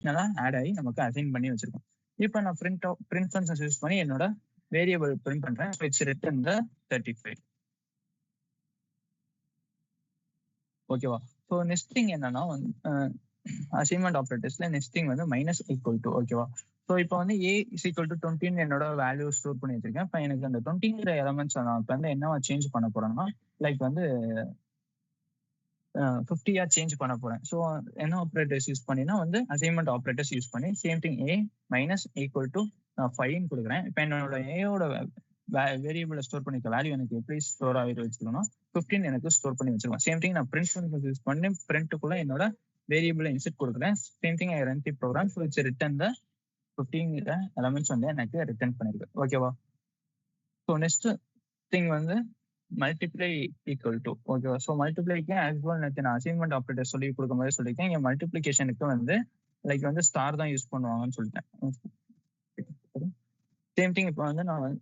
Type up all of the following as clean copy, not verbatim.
நல்லா ஆட் ஆகி நமக்கு அசைன் பண்ணி வச்சிருக்கோம். இப்போ நான் பிரிண்ட் ஃபங்க்ஷன்ஸ் யூஸ் பண்ணி என்னோட வேரியபிள் பிரிண்ட் பண்றேன். ஸோ இட்ஸ் ரிட்டன் த 35. ஓகேவா? ஸோ நெக்ஸ்டிங் என்னன்னா அசைன்மெண்ட் ஆப்ரேட்டர்ஸ்ல நெக்ஸ்டிங் வந்து மைனஸ் ஈக்குவல் டு. ஓகேவா? ஸோ இப்போ வந்து ஏ இஸ் ஈக்குவல் டு 20 என்னோட வேல்யூ ஸ்டோர் பண்ணி வச்சிருக்கேன். இப்போ எனக்கு அந்த 20ங்கிற எலமெண்ட்ஸ் நான் இப்போ வந்து என்னவா சேஞ்ச் பண்ண போறேன்னா லைக் வந்து 50 சேஞ்ச் பண்ண போறேன். ஸோ என்ன ஆப்ரேட்டர்ஸ் யூஸ் பண்ணினா வந்து அசைன்மெண்ட் ஆப்ரேட்டர்ஸ் யூஸ் பண்ணி same thing A minus equal to 5 கொடுக்குறேன். இப்போ என்னோட ஏயோட வேரியபிள ஸ்டோர் பண்ணிக்க வேல்யூ எனக்கு எப்படி ஸ்டோர் ஆகி வச்சுக்கணும் 15 எனக்கு ஸ்டோர் பண்ணி வச்சிருக்கேன். சேம் திங் நான் பிரிண்ட் யூஸ் பண்ணி பிரிண்ட்டுக்குள்ள என்னோட வேரியபிள் இன்செர்ட் கொடுக்குறேன். Same thing I run the program. So it's return the 15 elements வந்து எனக்கு ரிட்டர்ன் பண்ணிருக்கு. ஓகேவா? ஸோ நெக்ஸ்ட் திங் வந்து மல்டிப்ளை ஈக்குவல் டு. ஓகேவா? ஸோ மல்டிப்ளைக்கு ஆக்சுவல் நான் அசைன்மெண்ட் ஆப்ரேட்டர் சொல்லி கொடுக்கும் போது சொல்லியிருக்கேன். இங்கே மல்டிப்ளிகேஷனுக்கு வந்து லைக் வந்து ஸ்டார் தான் யூஸ் பண்ணுவாங்கன்னு சொல்லிட்டேன். சேம் திங் இப்போ வந்து நான்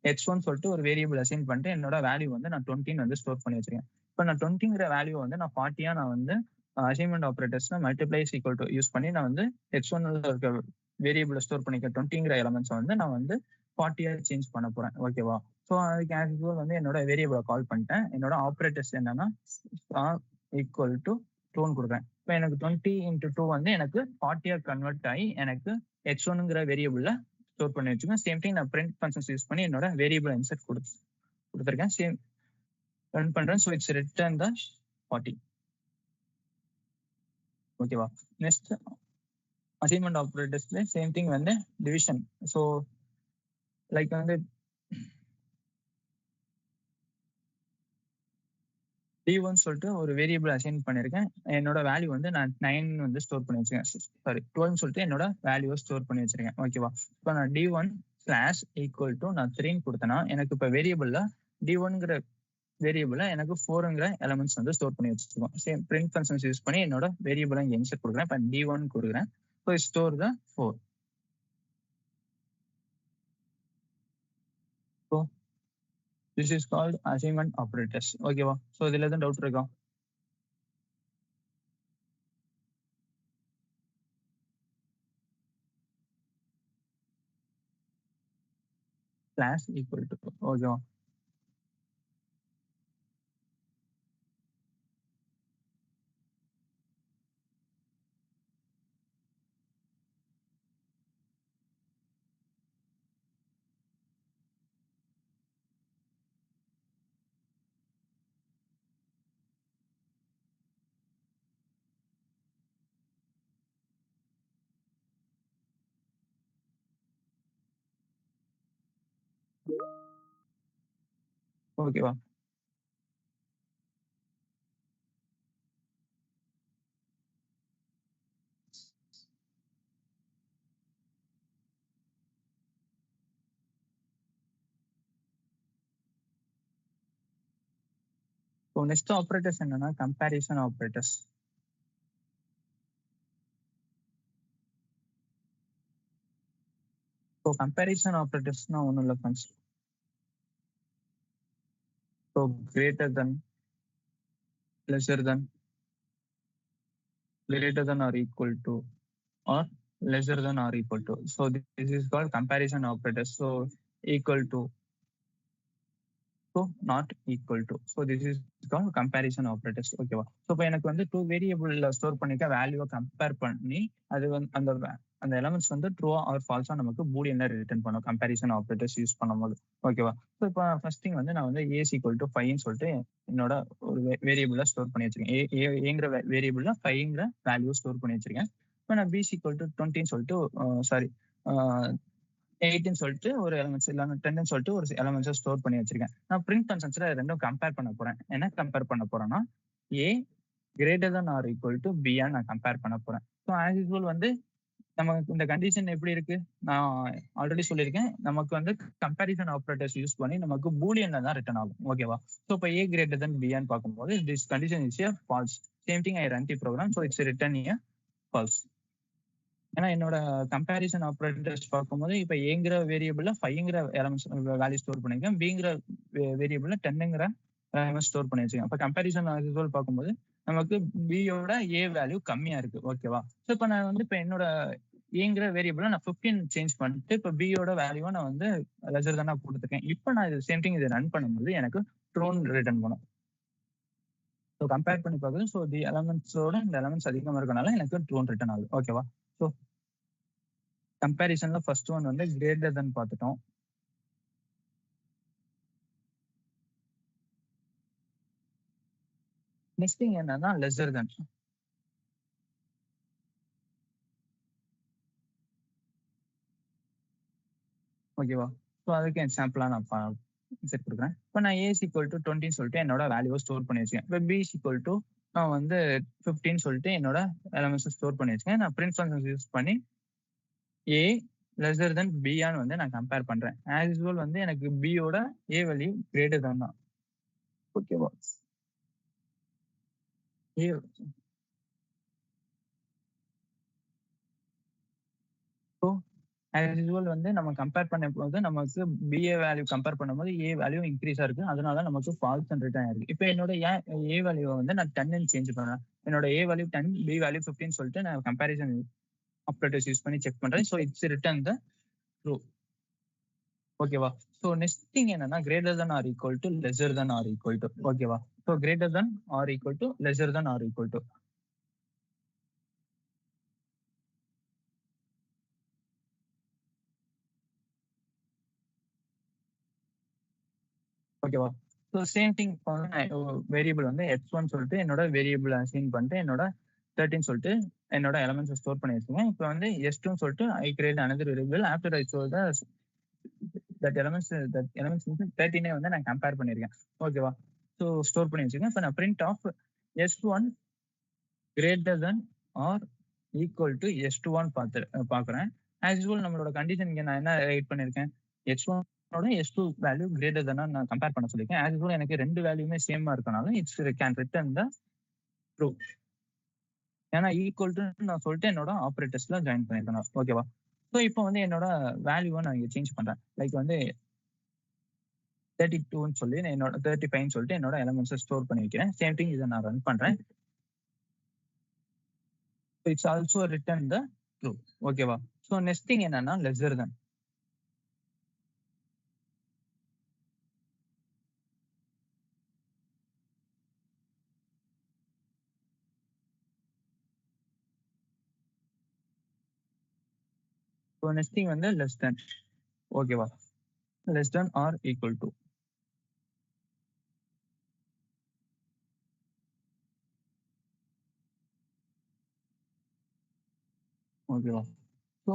x1 சொல்லிட்டு ஒரு வேரியபிள் அசைன் பண்ணிட்டு என்னோட வேல்யூ வந்து நான் 20 வந்து ஸ்டோர் பண்ணி வச்சிருக்கேன். இப்போ நான் 20ங்கிற வேல்யூ வந்து நான் 40 நான் வந்து அசைன்மெண்ட் ஆப்ரேட்டர்ஸ்ல மல்டிப்ளைஸ் ஈக்குவல் டு யூஸ் பண்ணி நான் வந்து x1 இருக்க வேரியபிள் ஸ்டோர் பண்ணிக்க 20ங்கிற எலமெண்ட்ஸ் வந்து நான் வந்து 40 சேஞ்ச் பண்ண போறேன். ஓகேவா? ஸோ அதுக்கு ஆக்சுவல் வந்து என்னோட வேரியபிளை கால் பண்ணிட்டேன். என்னோட ஆப்ரேட்டர்ஸ் என்னன்னா ஈக்குவல் டு 2 கொடுக்குறேன். இப்போ எனக்கு 20 × 2 வந்து எனக்கு 40 கன்வெர்ட் ஆகி எனக்கு x1ங்கிற வேரியபிள்ல ஸ்டோர் பண்ணி வச்சுக்கோங்க. சேம் திங் நான் பிரிண்ட் ஃபங்க்ஷன்ஸ் யூஸ் பண்ணி என்னோட வேரியபிள் இன்செர்ட் கொடுத்துருக்கேன். சேம் ரன் பண்றேன். ஸோ இட்ஸ் ரிட்டர்ன் த 40. ஓகேவா? நெக்ஸ்ட் அசைன்மெண்ட் ஆப்ரேட்டர்ஸ்ல சேம் திங் வந்து டிவிஷன். ஸோ லைக் வந்து D1 சொல்லிட்டு ஒரு வேரியபிள் அசைன் பண்ணிருக்கேன். என்னோட வேல்யூ வந்து நான் 9 வந்து ஸ்டோர் பண்ணி வச்சிருக்கேன். சாரி 12 சொல்லிட்டு என்னோட வேல்யூவை ஸ்டோர் பண்ணி வச்சிருக்கேன். ஓகேவா? இப்போ நான் D1 ஸ்லாஷ் ஈக்குவல் டு நான் 3 கொடுத்தேன்னா எனக்கு இப்போ வேரியபிள்ல D1ங்கிற வேரியபிள்ல எனக்கு 4ங்கிற எலமெண்ட்ஸ் வந்து ஸ்டோர் பண்ணி வச்சிருக்கோம். சேம் பிரிண்ட் ஃபங்க்ஷன்ஸ் யூஸ் பண்ணி என்னோட வேரியபிளை இங்கே இன்செர்ட் கொடுக்குறேன். இப்போ D1 கொடுக்குறேன். So store the 4. So this is called assignment operators. ஓகேவா? ஸோ இதுல எதுவும் டவுட் இருக்கா? Slash equal to. ஓகேவா? ஓகேவா? ஸோ நெக்ஸ்ட் ஆப்ரேட்டர்ஸ் என்னன்னா கம்பேரிசன் ஆப்ரேட்டர்ஸ். ஸோ கம்பேரிசன் ஆப்ரேட்டர்ஸ்னா ஒன்றும் இல்லை friends. So greater than, lesser then, greater than or equal to, or lesser than or equal to. So this is called comparison operators. So equal to, so not equal to. So this is called comparison operators. ஓகேவா? So இப்போ எனக்கு வந்து 2 வேரியபிள்ல store பண்ணிக்க வேல்யூவை compare பண்ணி அது வந்து அந்த எலமெண்ட்ஸ் வந்து ட்ரூவா ஆர் ஃபால்ஸா நமக்கு பூலியன்ல ரிட்டர்ன் பண்ணும் கம்பேரிசன் ஆப்ரேட்டர்ஸ் யூஸ் பண்ணும்போது. ஓகேவா? ஸோ இப்போ ஃபர்ஸ்ட் திங் வந்து நான் வந்து ஏஸ் ஈக்குவல் டு 5ன்னு சொல்லிட்டு என்னோட ஒரு வேரியபிள ஸ்டோர் பண்ணி வச்சிருக்கேன். ஏங்கிற வேரியபிள்ல 5ங்கிற வேல்யூ ஸ்டோர் பண்ணி வச்சிருக்கேன். இப்போ நான் பிஸ் ஈக்குவல் டு 20ன்னு சொல்லிட்டு சாரி 8ன்னு சொல்லிட்டு ஒரு எலமெண்ட்ஸ் இல்ல 10ன்னு சொல்லிட்டு ஒரு எலமெண்ட்ஸை ஸ்டோர் பண்ணி வச்சிருக்கேன். நான் பிரிண்ட் ஃபங்க்ஷன்ஸ்ல ரெண்டும் கம்பேர் பண்ண போறேன். என்ன கம்பேர் பண்ண போறேன்னா A greater than or equal to B நான் கம்பேர் பண்ண போறேன். ஸோ ஆஸ் யூஸ்வல் வந்து நமக்கு இந்த கண்டிஷன் எப்படி இருக்கு நான் ஆல்ரெடி சொல்லியிருக்கேன். நமக்கு வந்து கம்பேரிசன் ஆப்ரேட்டர்ஸ் யூஸ் பண்ணி நமக்கு பூலியன்ல தான் ரிட்டர்ன் ஆகும். ஓகேவா? ஸோ இப்போ ஏ கிரேட்டர் than பி பார்க்கும்போது this condition is a false. Same thing I run the program. So it's return a false. ஏன்னா என்னோட கம்பேரிசன் ஆப்ரேட்டர்ஸ் பார்க்கும்போது இப்போ ஏங்கிற வேரியபிள்ல 5ங்கிற எலமெண்ட்ஸ் வேல்யூ ஸ்டோர் பண்ணிருக்கேன். பிங்கிற வேரியபிள்ல 10ங்கிற எலமெண்ட் ஸ்டோர் பண்ணி வச்சிருக்கேன். இப்போ கம்பேரிசன் ரிசல்ட் பார்க்கும்போது நமக்கு பியோட ஏ வேல்யூ கம்மியா இருக்கு. ஓகேவா? ஸோ இப்போ நான் வந்து இப்போ என்னோட ஏங்கிற வேரியபிள நான் 15 சேஞ்ச் பண்ணிட்டு இப்போ பியோட வேல்யூவை நான் வந்து லெஸர் தானா கொடுத்துருக்கேன். இப்போ நான் இது சேம் திங் இதை ரன் பண்ணும்போது எனக்கு ட்ரூன்னு ரிட்டர்ன் பண்ணும். ஸோ கம்பேர் பண்ணி பார்க்குது. ஸோ தி எலமெண்ட்ஸோட இந்த எலமெண்ட்ஸ் அதிகமாக இருக்கனால எனக்கு ட்ரூன் ரிட்டர்ன் ஆகுது. ஓகேவா? ஸோ கம்பேரிசன்ல ஃபர்ஸ்ட் ஒன் வந்து கிரேட்டர் தென் பார்த்துட்டோம். நெக்ஸ்ட் திங் என்னன்னா லெஸர் தென். ஓகேவா? ஸோ அதுக்கு எக்ஸாம்பிளா நான் செட் கொடுக்குறேன். இப்போ நான் ஏ ஈக்குவல் டு 20 சொல்லிட்டு என்னோட வேல்யூவை ஸ்டோர் பண்ணி வச்சுக்கேன். இப்போ பி ஈக்குவல் டு நான் வந்து 15 சொல்லிட்டு என்னோட எலமெண்ட்ஸ் ஸ்டோர் பண்ணி வச்சுக்கேன். நான் பிரிண்ட் ஃபங்க்ஷன் யூஸ் பண்ணி ஏ லெஸர் தென் பியான்னு வந்து நான் கம்பேர் பண்றேன். ஆஸ் யூஸ்வல் வந்து எனக்கு பியோட ஏ வேல்யூ கிரேட்டர் தென் தான். ஓகேவா? ஏ ஸோ ஆஸ் யூஸ்வல் வந்து நம்ம கம்பேர் பண்ணும்போது நமக்கு பிஏ வேல்யூ கம்பேர் பண்ணும்போது ஏ வேல்யூ இன்க்ரீஸா இருக்கு. அதனால நமக்கு ஃபால்ஸ் ரிட்டர்ன் ஆயிருக்கு. இப்போ என்னோட ஏ வேல்யூவை வந்து நான் 10 சேஞ்ச் பண்றேன். என்னோட ஏ வேல்யூ 10, பி வேல்யூ 15 சொல்லிட்டு நான் கம்பேரிசன் ஆப்ரேட்டர்ஸ் யூஸ் பண்ணி செக் பண்றேன். So it's return the true. ஓகேவா? ஸோ நெக்ஸ்ட் திங் என்னன்னா greater than or equal to lesser than or equal to. ஓகேவா? So greater than or equal to lesser than or equal to. ஓகேவா? So same thing இப்போ வந்து நான் variable வந்து x1 சொல்லிட்டு என்னோட வேரியபிள் அசைன் பண்ணிட்டு என்னோட 13 சொல்லிட்டு என்னோட எலமெண்ட்ஸ் ஸ்டோர் பண்ணி வச்சுக்கேன். இப்போ வந்து s2 சொல்லிட்டு I create another variable after I store that elements 13 வந்து நான் கம்பேர் பண்ணியிருக்கேன். ஓகேவா? ஸோ ஸ்டோர் பண்ணி வச்சுக்கேன். இப்போ நான் print of s1 greater than or equal to s21 பார்க்குறேன். ஆஸ் யூஸ்வல் நம்மளோட கண்டிஷன் இங்கே நான் என்ன ரைட் பண்ணியிருக்கேன், s1 s2 value greater than நான் கம்பேர் பண்ண சொல்லியிருக்கேன். ஆஸ் யூஸ்வல் எனக்கு ரெண்டு வேல்யூமே சேமா இருக்கனால it's can return the true. ஏன்னா ஈக்குவல் டு நான் சொல்லிட்டு என்னோட ஆப்ரேட்டர்ஸ்ல ஜாயின் பண்ணியிருக்கேன். ஓகேவா? ஸோ இப்போ வந்து என்னோட வேல்யூவை நான் இங்கே சேஞ்ச் பண்றேன். லைக் வந்து 32ன்னு சொல்லி என்னோட 35 சொல்லிட்டு என்னோட எலமெண்ட்ஸை ஸ்டோர் பண்ணி வைக்கிறேன். சேம் திங் இதை நான் ரன் பண்றேன். It's also return the true. ஓகேவா? ஸோ நெக்ஸ்ட் திங் என்னன்னா lesser than. So next thing வந்து லெஸ் தென். ஓகேவா? Less than or equal to. ஓகேவா? So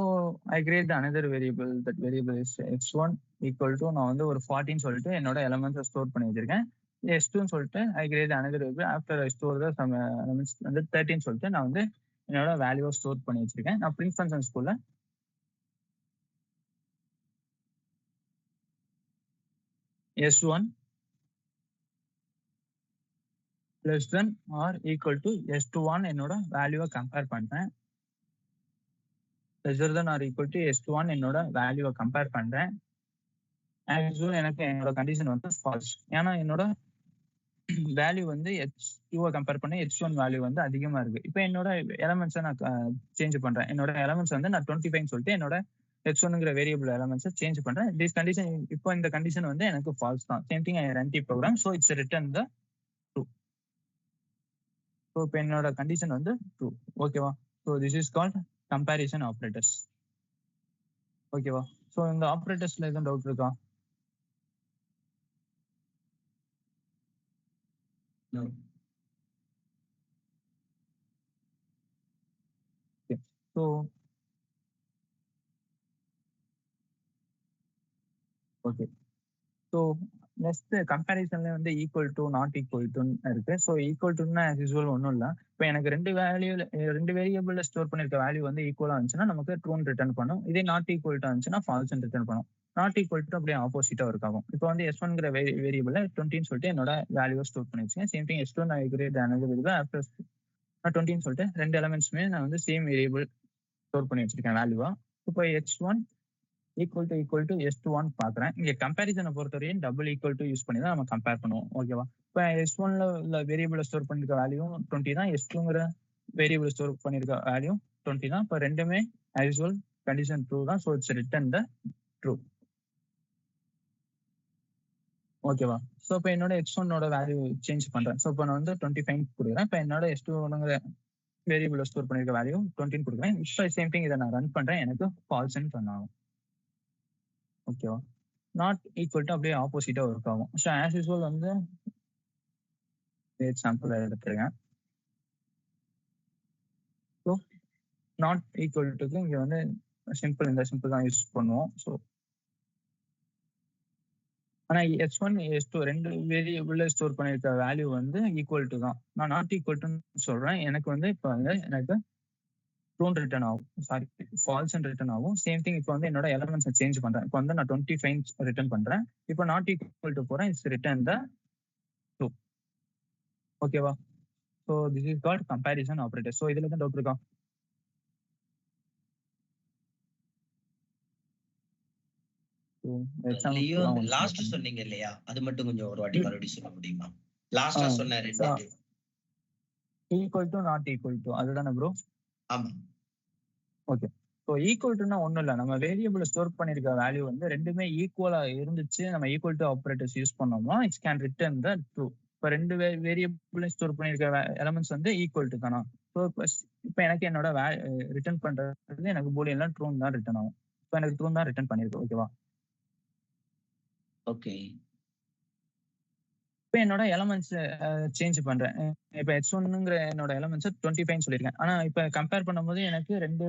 I create another variable. That variable is x1 equal to நான் வந்து ஒரு 14 சொல்லிட்டு என்னோட எலமெண்ட்ஸை ஸ்டோர் பண்ணி வச்சிருக்கேன். s2 சொல்லிட்டு I create another variable after I store the sum elements வந்து 13 சொல்லிட்டு நான் வந்து என்னோட வேல்யூவை ஸ்டோர் பண்ணி வச்சிருக்கேன். நான் பிரிண்ட் ஃபங்க்ஷன் ஸ்கூல்ல s1 less than or equal to s21 என்னோட வேல்யூவை கம்பேர் பண்றேன். Lesser than or equal to s21 என்னோட வேல்யூவை கம்பேர் பண்றேன். ஆக்சுவலா எனக்கு என்னோட கண்டிஷன் வந்து ஃபால்ஸ். ஏன்னா என்னோட வேல்யூ வந்து h2 கம்பேர் பண்ணி h1 வேல்யூ வந்து அதிகமா இருக்கு. இப்போ என்னோட எலமெண்ட்ஸை நான் சேஞ்ச் பண்றேன். என்னோட எலமெண்ட்ஸ் வந்து நான் 25 சொல்லிட்டு என்னோட x1ங்கிற வேரியபிள் எலமெண்ட்ஸை சேஞ்ச் பண்றேன். திஸ் கண்டிஷன் இப்போ இந்த கண்டிஷன் வந்து எனக்கு ஃபால்ஸ் தான். Same thing I run the program. So it's return the true. So இப்போ என்னோட கண்டிஷன் வந்து ட்ரூ. ஓகேவா? So this is called comparison operators. ஓகேவா? ஸோ இந்த ஆப்ரேட்டர்ஸ்ல எதுவும் டவுட் இருக்கா? So okay. ஸோ நெக்ஸ்ட் கம்பேரிசன்ல வந்து ஈக்குவல் டு நாட் ஈக்குவல் டுன்னு இருக்கு. ஸோ ஈக்குவல் டுன்னா ஆஸ் யூஸ்வல் ஒன்றும் இல்லை. இப்போ எனக்கு ரெண்டு வேரியபிள்ல ஸ்டோர் பண்ணிருக்க வேல்யூ வந்து ஈக்குவலா இருந்துச்சுன்னா நமக்கு ட்ரூன் ரிட்டர்ன் பண்ணும். இதே நாட் ஈக்குவல் டு இருந்துச்சுன்னா ஃபால்ஸ் ரிட்டர்ன் பண்ணும். நாட் ஈக்குவல் டு அப்படியே ஆப்போசிட்டா ஒர்க் ஆகும். இப்போ வந்து s1ங்கிற வேரியபிள்ல 20 சொல்லிட்டு என்னோட வேல்யூவை ஸ்டோர் பண்ணி வச்சுக்கேன். சேம் திங் s2 நான் கிரியேட் அனதர் வேரியபிள் ஆஃப்டர் நான் 20 சொல்லிட்டு ரெண்டு எலமெண்ட்ஸுமே நான் வந்து சேம் வேரியபிள் ஸ்டோர் பண்ணி வச்சிருக்கேன் வேல்யூவா. இப்போ x1 ஈக்குவல் டு S21 பாக்குறேன். இங்க கம்பேரிசனை பொறுத்தவரையும் டபுள் ஈக்குவல் டு யூஸ் பண்ணி தான் நம்ம கம்பேர் பண்ணுவோம். ஓகேவா? இப்போ S1ல உள்ள வேரியபிள் ஸ்டோர் பண்ணிருக்க வேல்யூ 20 தான். S2ங்கிற வேரியபிள் ஸ்டோர் பண்ணிருக்க வேல்யூ 20 தான். இப்போ ரெண்டுமே as usual கண்டிஷன் ட்ரூ தான். So it's return the true. ஓகேவா? ஸோ இப்போ என்னோட X1ஓட வேல்யூ சேஞ்ச் பண்றேன். ஸோ இப்போ நான் வந்து 25 கொடுக்குறேன். இப்போ என்னோட S2ங்கிற வேரியபிள் ஸ்டோர் பண்ணிருக்க வேல்யூ 20 கொடுக்குறேன். இப்போ சேம் திங் இதை நான் ரன் பண்றேன். எனக்கு ஃபால்ஸ்ன்னு ரன் ஆகும். ஓகேவா? நாட் ஈக்குவல் டு அப்படியே ஆப்போசிட்டா ஒர்க் ஆகும். ஸோ ஆஸ் யூஸ்வல் வந்து எக்ஸாம்பிள் எடுத்துருக்கேன். ஸோ நாட் ஈக்குவல் டுக்கு இங்க வந்து இந்த சிம்பிள் தான் யூஸ் பண்ணுவோம். ஸோ ஆனா S1 S2 ரெண்டு வேரியபிள்ல ஸ்டோர் பண்ணிருக்க வேல்யூ வந்து ஈக்குவல் டு தான். நான் நாட் ஈக்குவல் டுன்னு சொல்றேன். எனக்கு வந்து இப்போ வந்து எனக்கு ட்ரூன் ரிட்டர்ன் ஆகும். சாரி, ஃபால்ஸ் ரிட்டர்ன் ஆகும். சேம் திங் இப்போ வந்து என்னோட எலமெண்ட்ஸை சேஞ்ச் பண்றேன். இப்போ வந்து நான் 25 ரிட்டர்ன் பண்றேன். இப்போ நாட் ஈக்குவல் டு போறேன். It's return the true. ஓகேவா? So this is called comparison operator. So இதுல தான் டவுட் இருக்கா? லாஸ்ட் சொன்னீங்க இல்லையா, அது மட்டும் கொஞ்சம் ஒரு வாட்டி மறுபடியும் சொல்ல முடியுமா? லாஸ்டா சொன்ன ரெண்டு equal to not equal to அதுதானே ப்ரோ? ஆமா. ஓகே. ஸோ ஈக்குவல் டுனா ஒன்றும் இல்லை, நம்ம வேரியபிள் ஸ்டோர் பண்ணிருக்க வேல்யூ வந்து ரெண்டுமே ஈக்குவலா இருந்துச்சு, நம்ம ஈக்குவல் டு ஆப்ரேட்டர்ஸ் யூஸ் பண்ணோம்னா it's can return the true. இப்போ ரெண்டு வேரியபிள் ஸ்டோர் பண்ணிருக்க எலமெண்ட்ஸ் வந்து ஈக்குவல் டு தானா? ஸோ இப்போ எனக்கு என்னோட ரிட்டர்ன் பண்றது எனக்கு பூலியன்லாம் ட்ரூன் தான் ரிட்டர்ன் ஆகும். இப்போ எனக்கு ட்ரூன் தான் ரிட்டர்ன் பண்ணிருக்கு. ஓகேவா? ஓகே. இப்போ என்னோட எலமெண்ட்ஸ் சேஞ்ச் பண்றேன். இப்போ X1ங்கிற என்னோட எலமெண்ட்ஸ் 25 சொல்லியிருக்கேன். ஆனா இப்போ கம்பேர் பண்ணும்போது எனக்கு ரெண்டு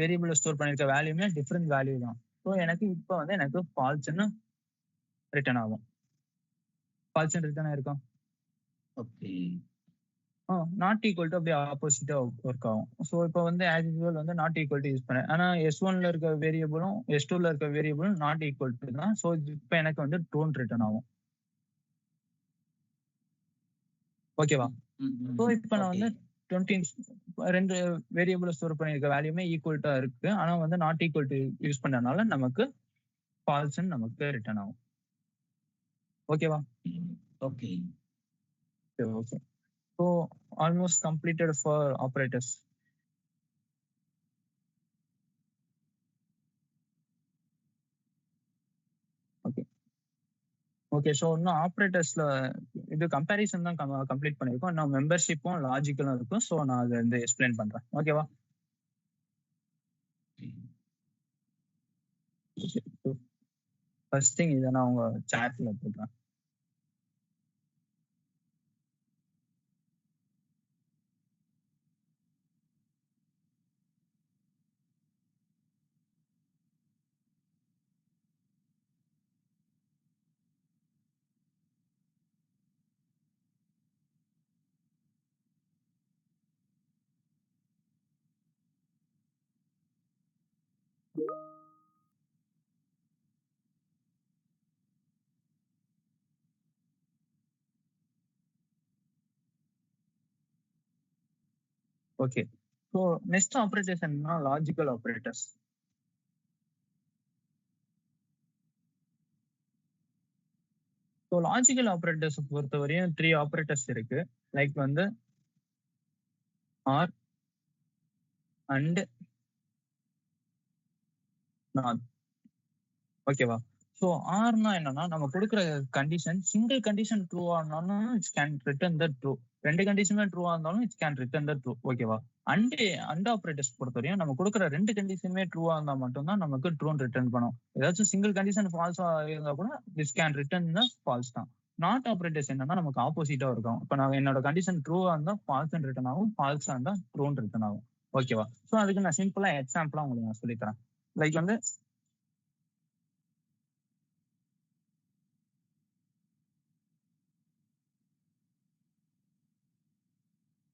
வேரியபிள் ஸ்டோர் பண்ணிருக்க வேல்யூமே டிஃப்ரெண்ட் வேல்யூ தான். ஸோ எனக்கு இப்போ வந்து எனக்கு ஃபால்ஸ்ன்னு ரிட்டர்ன் ஆகும். ஃபால்ஸ் ரிட்டர்ன் ஆயிருக்கும். ஓகே. நாட் ஈக்குவல் டு அப்படியே ஆப்போசிட்டா ஒர்க் ஆகும். ஸோ இப்போ வந்து ஆஸ் யூஸ்வல் வந்து நாட் ஈக்குவல் டு யூஸ் பண்ணேன். ஆனா S1ல இருக்க வேரியபிளும் S2ல இருக்க வேரியபிளும் நாட் ஈக்குவல் டு தான். ஸோ இப்போ எனக்கு வந்து ட்ரூன் ரிட்டர்ன் ஆகும். ஓகேவா? ஸோ இப்போ நான் வந்து 20 ரெண்டு வேரியபிள் ஸ்டோர் பண்ணிருக்க வேல்யூமே ஈக்குவல்ட்டா இருக்கு. ஆனா வந்து நாட் ஈக்குவல் டு யூஸ் பண்ணனால நமக்கு ஃபால்ஸ்ன்னு நமக்கு ரிட்டர்ன் ஆகும். ஓகேவா? Okay. Okay. So almost completed for operators. Okay. Okay. So இன்னும் ஆப்ரேட்டர்ஸ்ல இது கம்பேரிசன் தான் கம்ப்ளீட் பண்ணிருக்கோம். இன்னும் மெம்பர்ஷிப்பும் லாஜிக்கலும் இருக்கும். ஸோ நான் அதை வந்து எக்ஸ்பிளைன் பண்றேன். ஓகேவா? ஃபர்ஸ்ட் திங் இதை நான் உங்க சாட்ல போடுறேன். ஓகே. ஸோ நெக்ஸ்ட் ஆப்ரேட்டர்ஸ் என்னன்னா logical operators. So logical operators பொறுத்தவரையும் 3 ஆப்ரேட்டர்ஸ் இருக்கு. லைக் வந்து ஆர் அண்ட் நாட். ஓகேவா? ஸோ ஆர்னா என்னன்னா நம்ம கொடுக்குற கண்டிஷன் சிங்கிள் கண்டிஷன் ட்ரூ ஆனாலும் it's can return the true. ரெண்டு கண்டிஷனுமே ட்ரூவா இருந்தாலும் it's can return the true. ஓகேவா? அண்ட் ஆப்ரேட்டர்ஸ் பொறுத்தவரையும் நம்ம கொடுக்குற ரெண்டு கண்டிஷனுமே ட்ரூவா இருந்தா மட்டும்தான் நமக்கு ட்ரூன் ரிட்டர்ன் பண்ணும். ஏதாச்சும் சிங்கிள் கண்டிஷன் ஃபால்ஸா இருந்தா கூட this can return the false தான். நாட் ஆப்ரேட்டர்ஸ் என்னன்னா நமக்கு ஆப்போசிட்டா இருக்கும். இப்போ நான் என்னோட கண்டிஷன் ட்ரூவா இருந்தா ஃபால்ஸ் ரிட்டர்ன் ஆகும், ஃபால்ஸா இருந்தா ட்ரூன் ரிட்டர்ன் ஆகும். ஓகேவா? ஸோ அதுக்கு நான் சிம்பிளா எக்ஸாம்பிளா உங்களுக்கு நான் சொல்லித்தரேன். லைக் வந்து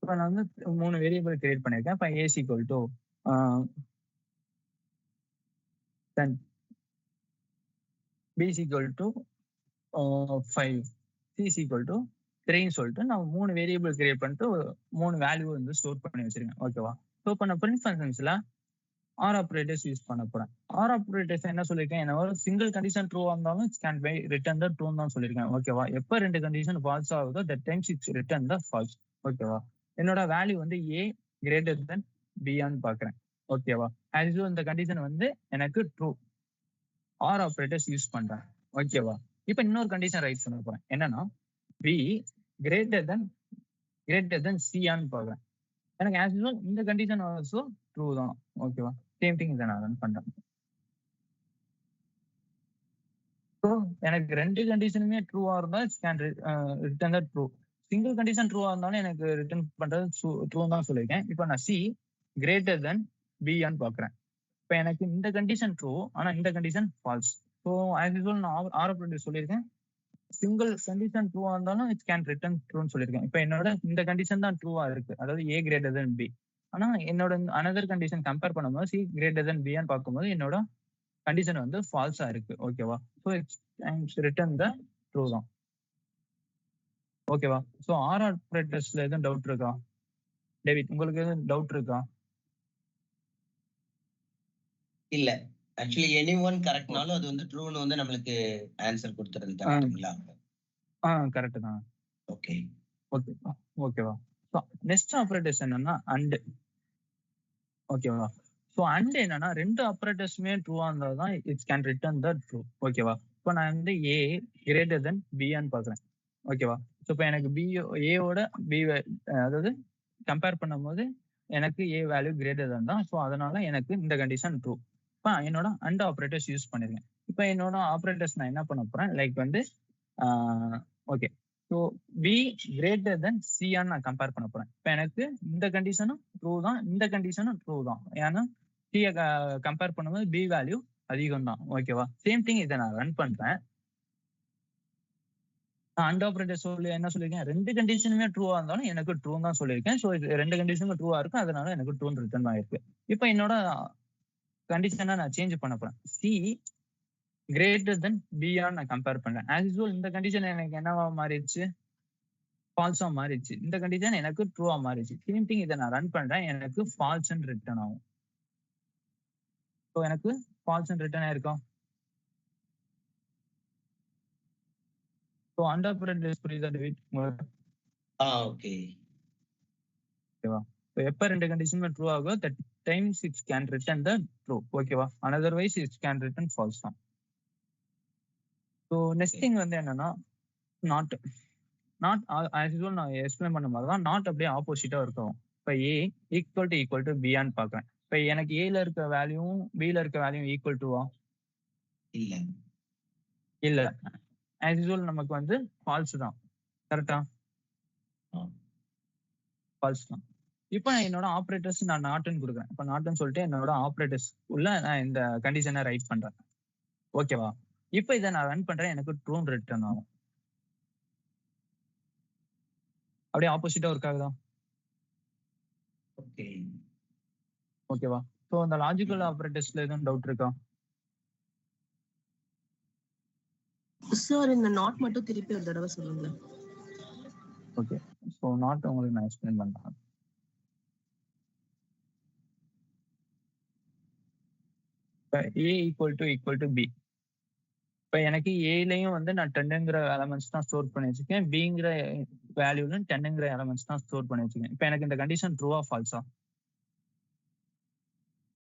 இப்போ நான் வந்து 3 வேரியபிள் கிரியேட் பண்ணியிருக்கேன். இப்போ A equal to 10, B equal to 5, C equal to 3ன்னு சொல்லிட்டு நான் 3 வேரியபிள் கிரியேட் பண்ணிட்டு 3 வேல்யூ வந்து ஸ்டோர் பண்ணி வச்சிருக்கேன். ஓகேவா? ஸோ இப்போ நான் பிரிண்ட் ஃபங்க்ஷன்ஸ்ல ஆர் ஆப்ரேட்டர்ஸ் யூஸ் பண்ண போறேன். ஆர் ஆப்ரேட்டர்ஸ் என்ன சொல்லியிருக்கேன், என்னோட சிங்கிள் கண்டிஷன் ட்ரூவா இருந்தாலும் it's can be return the true தான் சொல்லியிருக்கேன். ஓகேவா? எப்ப ரெண்டு கண்டிஷன் ஃபால்ஸ் ஆகுதோ that times it's return the false. ஓகேவா? என்னோட வேல்யூ வந்து ஏ கிரேட்டர் தென் பியான்னு பாக்குறேன். ஓகேவா? ஆஸ் யூ இந்த கண்டிஷன் வந்து எனக்கு ட்ரூ. ஆர் ஆப்ரேட்டர்ஸ் யூஸ் பண்றேன். ஓகேவா? இப்ப இன்னொரு கண்டிஷன் ரைட் பண்ண போறேன். என்னன்னா பி கிரேட்டர் தென் சியான்னு பாக்குறேன். எனக்கு ஆஸ் யூஸ்வல் இந்த கண்டிஷன் ஆல்சோ ட்ரூ தான். ஓகேவா? சேம் திங் இதை நான் ரன் பண்றேன். ஸோ எனக்கு ரெண்டு கண்டிஷனுமே ட்ரூவா இருந்தா it's can return the true. Single condition ட்ரூவா இருந்தாலும் எனக்கு ரிட்டர்ன் பண்றது ட்ரூ தான் சொல்லியிருக்கேன். இப்போ நான் சி கிரேட்டர் தென் பியான்னு பாக்குறேன். இப்போ எனக்கு இந்த கண்டிஷன் ட்ரூ, ஆனா இந்த condition falls. So as usual நான் ஆர் ஆப்ரேட்டர் சொல்லியிருக்கேன், சிங்கிள் கண்டிஷன் ட்ரூவா இருந்தாலும் இட்ஸ் கேன் ரிட்டர்ன் ட்ரூன்னு சொல்லியிருக்கேன். இப்போ என்னோட இந்த கண்டிஷன் தான் ட்ரூவா இருக்கு, அதாவது ஏ கிரேட்டர் தென் பி. ஆனா என்னோட அனதர் கண்டிஷன் கம்பேர் பண்ணும்போது சி கிரேட்டர் தென் பின்னு பார்க்கும்போது என்னோட கண்டிஷன் வந்து ஃபால்ஸா இருக்கு. ஓகேவா? So it's return the true தான். ஓகேவா? ஸோ ஆர் ஆப்ரேட்டர்ஸ்ல எதுவும் டவுட் இருக்கா? டேவிட், உங்களுக்கு எதுவும் டவுட் இருக்கா? இல்ல. ஆக்சுவலி எனி ஒன் கரெக்ட்னாலும் அது வந்து ட்ரூன்னு வந்து நம்மளுக்கு ஆன்சர் கொடுத்துறது கரெக்ட்டுங்களா? கரெக்ட் தான். ஓகே. ஓகேவா? ஓகேவா? ஸோ நெக்ஸ்ட் ஆப்ரேட்டர்ஸ் என்னன்னா அண்ட். ஓகேவா? ஸோ அண்ட் என்னன்னா ரெண்டு ஆப்ரேட்டர்ஸுமே ட்ரூவா இருந்தால் தான் it's can return the true. ஓகேவா? இப்போ நான் வந்து ஏ கிரேட்டர் தென் பின்னு பார்க்குறேன். ஓகேவா? ஸோ இப்போ எனக்கு ஏவோட பி, அதாவது கம்பேர் பண்ணும்போது எனக்கு A value greater than. So அதனால எனக்கு இந்த கண்டிஷன் ட்ரூ. இப்போ என்னோட அண்ட் ஆப்ரேட்டர்ஸ் யூஸ் பண்ணிருக்கேன். இப்போ என்னோட ஆப்ரேட்டர்ஸ் நான் என்ன பண்ண போறேன், லைக் வந்து okay, so B greater than சியான்னு நான் கம்பேர் பண்ண போறேன். இப்போ எனக்கு இந்த கண்டிஷனும் ட்ரூ தான், இந்த கண்டிஷனும் ட்ரூ தான். ஏன்னா சியை கம்பேர் பண்ணும்போது பி வேல்யூ அதிகம் தான். ஓகேவா? சேம் திங் இதை நான் ரன் பண்றேன். அண்ட் ஆப்ரேட்டர் சொல்லி என்ன சொல்லியிருக்கேன், ரெண்டு கண்டிஷனுமே ட்ரூவா இருந்தாலும் எனக்கு ட்ரூ தான் சொல்லியிருக்கேன். ஸோ இது ரெண்டு கண்டிஷனுமே ட்ரூவா இருக்கு, அதனால எனக்கு ட்ரூ ரிட்டர்ன் ஆயிருக்கு. இப்போ என்னோட கண்டிஷனை நான் சேஞ்ச் பண்ண போறேன். சி கிரேட்டர் தென் பிஆ நான் கம்பேர் பண்ணேன். ஆஸ் யூஸ்வல் இந்த கண்டிஷன் எனக்கு என்னவா மாறிடுச்சு, ஃபால்ஸா மாறிடுச்சு. இந்த கண்டிஷன் எனக்கு ட்ரூவா மாறிடுச்சு. சேம் திங் இதை நான் ரன் பண்றேன், எனக்கு ஃபால்ஸ் ரிட்டர்ன் ஆகும். ஸோ எனக்கு ஃபால்ஸ் ரிட்டர்ன் ஆயிருக்கும். ஸோ அண்ட் ஆப்ரேட்டர் புரியுதா டேவிட் உங்களுக்கு? ஓகே. ஓகேவா? ஸோ எப்போ ரெண்டு கண்டிஷனுமே ட்ரூ ஆகும் that times it's can return the true. ஓகேவா? அனதர்வைஸ் இட்ஸ் கேன் ரிட்டர்ன் ஃபால்ஸ் தான். ஸோ நெக்ஸ்ட் திங் வந்து என்னன்னா நாட். ஆஸ் யூஸ்வல் நான் எக்ஸ்பிளைன் பண்ண மாதிரி தான் நாட் அப்படியே ஆப்போசிட்டா இருக்கும். இப்போ ஏ ஈக்குவல் டு பியான்னு பார்க்குறேன். இப்போ எனக்கு ஏல இருக்க வேல்யூவும் பில இருக்க வேல்யூ ஈக்குவல் டுவா? இல்ல. இல்ல. ஆஸ் யூஸ்வல் நமக்கு வந்து ஃபால்ஸ் தான். கரெக்டா? ஃபால்ஸ் தான். இப்போ என்னோட ஆப்ரேட்டர்ஸ் நான் நாட்னு கொடுக்குறேன். இப்போ நாட்னு சொல்லிட்டு என்னோட ஆப்ரேட்டர்ஸ் உள்ள நான் இந்த கண்டிஷனை ரைட் பண்றேன். ஓகேவா? இப்போ இதை நான் ரன் பண்றேன், எனக்கு ட்ரூ ரிட்டர்ன் ஆகும். அப்படியே ஆப்போசிட்டா ஒர்க் ஆகுதா? ஓகே. ஓகேவா? ஸோ அந்த லாஜிக்கல் ஆப்ரேட்டர்ஸ்ல எதுவும் டவுட் இருக்கா? சார் இந்த நாட் மட்டும் திருப்பி ஒரு தடவை சொல்லுங்க. ஓகே, ஸோ நாட் உங்களுக்கு நான் எக்ஸ்பிளைன் பண்றேன். இப்போ ஏ ஈக்குவல் டு பி. இப்போ எனக்கு ஏலையும் வந்து நான் 10ங்கிற எலமெண்ட்ஸ் தான் ஸ்டோர் பண்ணி வச்சிருக்கேன், பிங்கிற வேல்யூலும் 10ங்கிற எலமெண்ட்ஸ் தான் ஸ்டோர் பண்ணி வச்சிருக்கேன். இப்போ எனக்கு இந்த கண்டிஷன் ட்ரூவா ஃபால்ஸா?